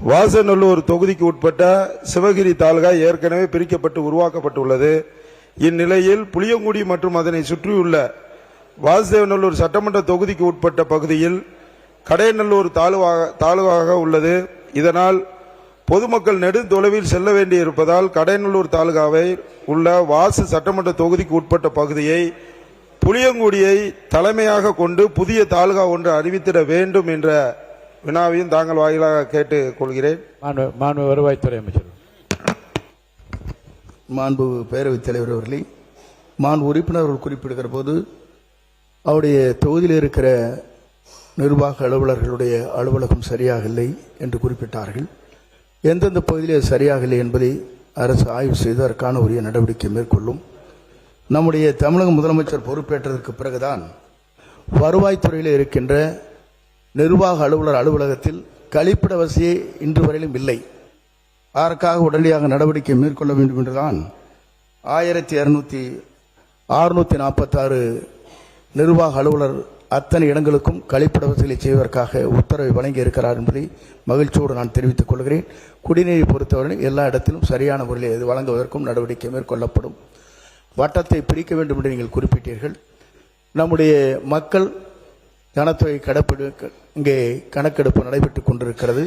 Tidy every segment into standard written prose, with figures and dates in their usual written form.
வாசநல்லூர் தொகுதிக்கு உட்பட்ட சிவகிரி தாலுகா ஏற்கனவே பிரிக்கப்பட்டு உருவாக்கப்பட்டுள்ளது. இந்நிலையில் புளியங்குடி மற்றும் அதனை சுற்றியுள்ள வாசுதேவநல்லூர் சட்டமன்ற தொகுதிக்கு உட்பட்ட பகுதியில் கடையநல்லூர் தாலுகாவாக உள்ளது. இதனால் பொதுமக்கள் நெடுந்தொலைவில் செல்ல வேண்டியிருப்பதால் கடையநல்லூர் தாலுகாவை உள்ள வாசு சட்டமன்ற தொகுதிக்கு உட்பட்ட பகுதியை புளியங்குடியை தலைமையாக கொண்டு புதிய தாலுகா ஒன்று அறிவித்திட வேண்டும் என்ற வினாவையும் தாங்கள் வாயிலாக கேட்டுக் கொள்கிறேன். மாண்பு வருவாய்த்துறை அமைச்சர். மாண்பு பேரவைத் தலைவர் அவர்களே, மாண்பு உறுப்பினர்கள் குறிப்பிடுகிற போது அவருடைய தொகுதியில் இருக்கிற நிர்வாக அலுவலர்களுடைய அலுவலகம் சரியாக இல்லை என்று குறிப்பிட்டார்கள். எந்தெந்த பகுதியில் சரியாக இல்லை என்பதை அரசு ஆய்வு செய்து அதற்கான உரிய நடவடிக்கை மேற்கொள்ளும். நம்முடைய தமிழக முதலமைச்சர் பொறுப்பேற்றதற்கு பிறகுதான் வருவாய்த்துறையில் இருக்கின்ற நிர்வாக அலுவலர் அலுவலகத்தில் கழிப்பிட வசதியே இன்று வரையிலும் இல்லை. அதற்காக உடனடியாக நடவடிக்கை மேற்கொள்ள வேண்டும் என்றுதான் 1646 நிர்வாக அலுவலர் அத்தனை இடங்களுக்கும் கழிப்பிட வசதிகளை செய்வதற்காக உத்தரவை வழங்கி இருக்கிறார் என்பதை மகிழ்ச்சியோடு நான் தெரிவித்துக் கொள்கிறேன். குடிநீரை பொறுத்தவரை எல்லா இடத்திலும் சரியான முறையில் இது வழங்குவதற்கும் நடவடிக்கை மேற்கொள்ளப்படும். வட்டத்தை பிரிக்க வேண்டும் என்று நீங்கள் குறிப்பிட்டீர்கள். நம்முடைய மக்கள் ஜனத்தொகை இங்கே கணக்கெடுப்பு நடைபெற்றுக் கொண்டிருக்கிறது.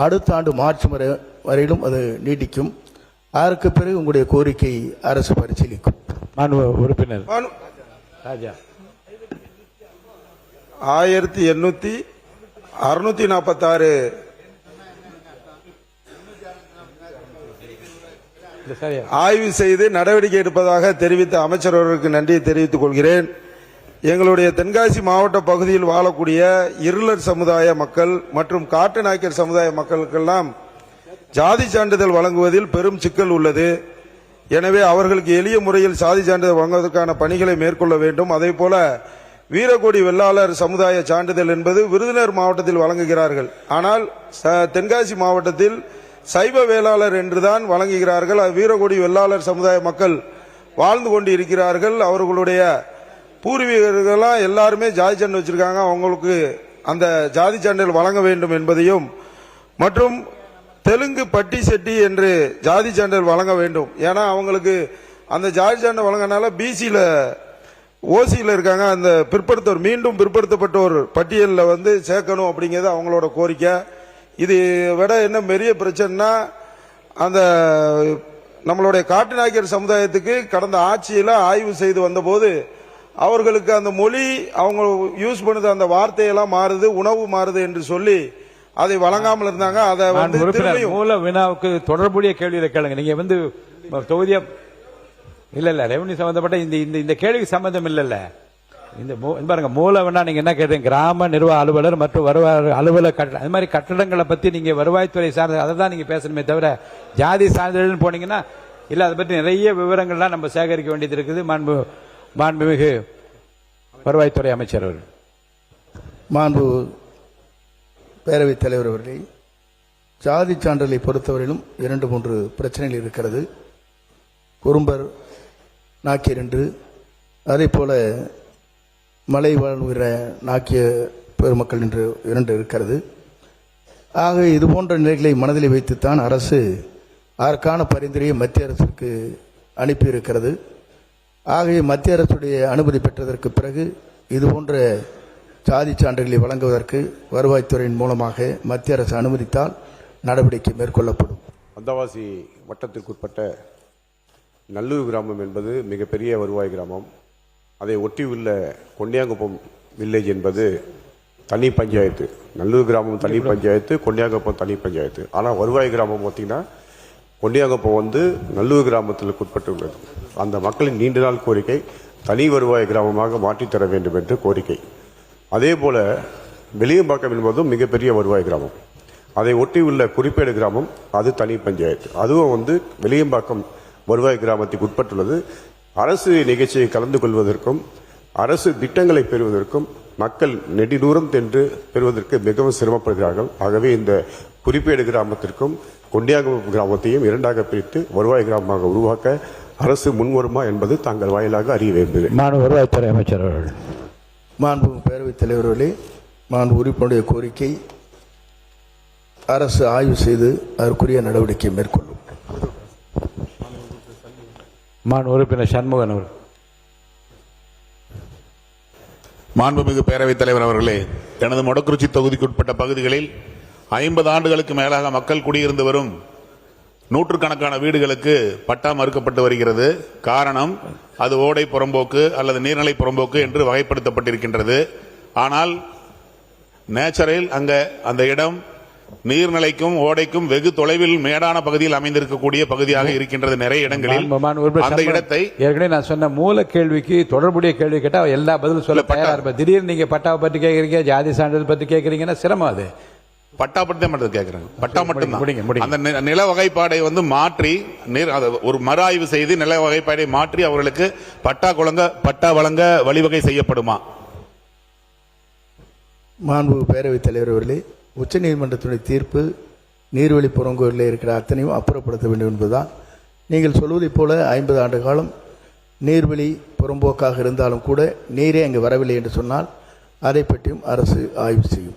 அடுத்த ஆண்டு மார்ச் வரையிலும் அது நீடிக்கும். அதற்கு பிறகு உங்களுடைய கோரிக்கை அரசு பரிசீலிக்கும். உறுப்பினர் ராஜா 1646 ஆய்வு செய்து நடவடிக்கை எடுப்பதாக தெரிவித்த அமைச்சர் அவர்களுக்கு நன்றியை தெரிவித்துக் கொள்கிறேன். எங்களுடைய தென்காசி மாவட்ட பகுதியில் வாழக்கூடிய இருளர் சமுதாய மக்கள் மற்றும் காட்டுநாயக்கர் சமுதாய மக்களுக்கெல்லாம் ஜாதி சான்றிதழ் வழங்குவதில் பெரும் சிக்கல் உள்ளது. எனவே அவர்களுக்கு எளிய முறையில் சாதி சான்றிதழ் வழங்குவதற்கான பணிகளை மேற்கொள்ள வேண்டும். அதே போல வீரகோடி வெள்ளாளர் சமுதாய சான்றிதழ் என்பது விருதுநகர் மாவட்டத்தில் வழங்குகிறார்கள். ஆனால் தென்காசி மாவட்டத்தில் சைவ வேளாளர் என்றுதான் வழங்குகிறார்கள். வீரகோடி வெள்ளாளர் சமுதாய மக்கள் வாழ்ந்து கொண்டு இருக்கிறார்கள். அவர்களுடைய பூர்வீகர்களாம் எல்லாருமே ஜாதி சான்று வச்சிருக்காங்க. அவங்களுக்கு அந்த ஜாதி சான்றிதழ் வழங்க வேண்டும் என்பதையும் மற்றும் தெலுங்கு பட்டி செட்டி என்று ஜாதி சான்றிதழ் வழங்க வேண்டும். ஏன்னா அவங்களுக்கு அந்த ஜாதி சான்றிதழ் வழங்கினால பிசியில் ஓசியில் இருக்காங்க. அந்த பிற்படுத்தோர் மீண்டும் பிற்படுத்தப்பட்டோர் பட்டியலில் சேர்க்கணும் அப்படிங்கிறது அவங்களோட கோரிக்கை. இது விட என்ன பெரிய பிரச்சனைனா அந்த நம்மளுடைய காட்டுநாயக்கர் சமுதாயத்துக்கு கடந்த ஆட்சியில் ஆய்வு செய்து வந்தபோது அவர்களுக்கு அந்த மொழி அவங்க யூஸ் பண்ணது அந்த வார்த்தையெல்லாம் மாறுது, உணவு மாறுது என்று சொல்லி அதை வழங்காமல் இருந்தாங்க. அதை மூல வினாவுக்கு தொடர்புடைய கேள்வியை கேளுங்க. நீங்க தொகுதியா இல்ல ரெவன்யூ சம்பந்தப்பட்ட இந்த கேள்விக்கு சம்பந்தம் இல்ல. இந்த பாருங்க மூல வேணா நீங்க என்ன கேட்டீங்க, கிராம நிர்வாக அலுவலர் மற்றும் வருவாய் அலுவலர் அது மாதிரி கட்டடங்களை பத்தி நீங்க வருவாய்த்துறை சார்ந்த அதை தான் நீங்க பேசணுமே தவிர ஜாதி சான்றிதழ் போனீங்கன்னா இல்ல. அதை பற்றி நிறைய விவரங்கள்லாம் நம்ம சேகரிக்க வேண்டியது இருக்குது. மாண்புமிகு வருவாய்த்துறை அமைச்சர் அவர்கள். மாண்பு பேரவைத் தலைவர் அவர்களே, ஜாதி சான்றிதழை பொறுத்தவரையிலும் 2-3 பிரச்சனைகள் இருக்கிறது. குறும்பர் நாக்கியர் என்று, அதே போல மலை வாழ்கிற நாக்கிய பெருமக்கள் என்று 2 இருக்கிறது. ஆக இது போன்ற நிலைகளை மனதில் வைத்துத்தான் அரசு அதற்கான பரிந்துரையை மத்திய அரசுக்கு அனுப்பியிருக்கிறது. ஆகவே மத்திய அரசுடைய அனுமதி பெற்றதற்கு பிறகு இதுபோன்ற ஜாதி சான்றுகளை வழங்குவதற்கு வருவாய்த்துறையின் மூலமாக மத்திய அரசு அனுமதித்தால் நடவடிக்கை மேற்கொள்ளப்படும். வந்தவாசி வட்டத்திற்குட்பட்ட நல்லூர் கிராமம் என்பது மிகப்பெரிய வருவாய் கிராமம். அதை ஒட்டியுள்ள கொண்டியாங்குப்பம் வில்லேஜ் என்பது தனி பஞ்சாயத்து. நல்லூர் கிராமம் தனி பஞ்சாயத்து, கொண்டியாங்குப்பம் தனி பஞ்சாயத்து. ஆனால் வருவாய் கிராமம் பார்த்தீங்கன்னா கொண்டியாங்குப்பம் நல்லூர் கிராமத்திற்கு உட்பட்டுள்ளது. அந்த மக்களின் நீண்ட நாள் கோரிக்கை தனி வருவாய் கிராமமாக மாற்றித்தர வேண்டும் என்று கோரிக்கை. அதே போல வெளியம்பாக்கம் என்பதும் மிகப்பெரிய வருவாய் கிராமம். அதை ஒட்டியுள்ள குறிப்பேடு கிராமம் அது தனி பஞ்சாயத்து. அதுவும் வெளியம்பாக்கம் வருவாய் கிராமத்துக்கு உட்பட்டுள்ளது. அரசு நிகழ்ச்சியை கலந்து கொள்வதற்கும் அரசு திட்டங்களை பெறுவதற்கும் மக்கள் நெடுதூரம் சென்று பெறுவதற்கு மிகவும் சிரமப்படுகிறார்கள். ஆகவே இந்த குறிப்பேடு கிராமத்திற்கும் கொண்டியாங்குப்பம் கிராமத்தையும் 2ஆக பிரித்து வருவாய் கிராமமாக உருவாக்க அரசு முன்வருமா என்பது தாங்கள் வாயிலாக அறிய விரும்புகிறேன். வருவாய்த்துறை அமைச்சர் அவர்கள். மாண்பு பேரவைத் தலைவர்களே, மாண்பு உறுப்பினருடைய கோரிக்கை அரசு ஆய்வு செய்து அதற்குரிய நடவடிக்கை மேற்கொள்ளும். மான் உறுப்பினர் சண்முகன் அவர்கள். மாண்புமிகு பேரவைத் தலைவர் அவர்களே, எனது மொடக்குறிச்சி தொகுதிக்குட்பட்ட பகுதிகளில் 50 ஆண்டுகளுக்கு மேலாக மக்கள் குடியிருந்து வரும் நூற்றுக்கணக்கான வீடுகளுக்கு பட்டா மறுக்கப்பட்டு வருகிறது. காரணம், அது ஓடை புறம்போக்கு அல்லது நீர்நிலை புறம்போக்கு என்று வகைப்படுத்தப்பட்டிருக்கின்றது. ஆனால் நேச்சரில் அந்த இடம் நீர்நிலைக்கும் ஓடைக்கும் வெகு தொலைவில் மேடான பகுதியில் அமைந்திருக்கக்கூடிய பகுதியாக இருக்கின்றது. நிறைய இடங்களில் அந்த இடத்தை ஏற்கனவே நான் சொன்ன மூல கேள்விக்கு தொடர்புடைய கேள்வி கேட்டா எல்லா பதிலும் சொல்ல தயாரா இருப்பேன். திடீர்னு நீங்க பட்டாவை பற்றி கேட்கறீங்க, ஜாதி சான்றிதழ் பற்றி கேட்கறீங்கன்னா சிரமம். அது பட்டா பற்றி மட்டும் கேட்கிறாங்க. பட்டா மட்டும் அந்த நில வகைப்பாடை மாற்றி ஒரு மறு ஆய்வு செய்து நில வகைப்பாடை மாற்றி அவர்களுக்கு பட்டா வழங்க வழிவகை செய்யப்படுமா? மாண்பு பேரவைத் தலைவர் அவர்களே, உச்சநீதிமன்றத்துடைய தீர்ப்பு நீர்வழி புறங்கோரில் இருக்கிற அத்தனையும் அப்புறப்படுத்த வேண்டும் என்பதுதான். நீங்கள் சொல்வதைப் போல 50 ஆண்டு காலம் நீர்வழி புறம்போக்காக இருந்தாலும் கூட நீரே அங்கு வரவில்லை என்று சொன்னால் அதை பற்றியும் அரசு ஆய்வு செய்யும்.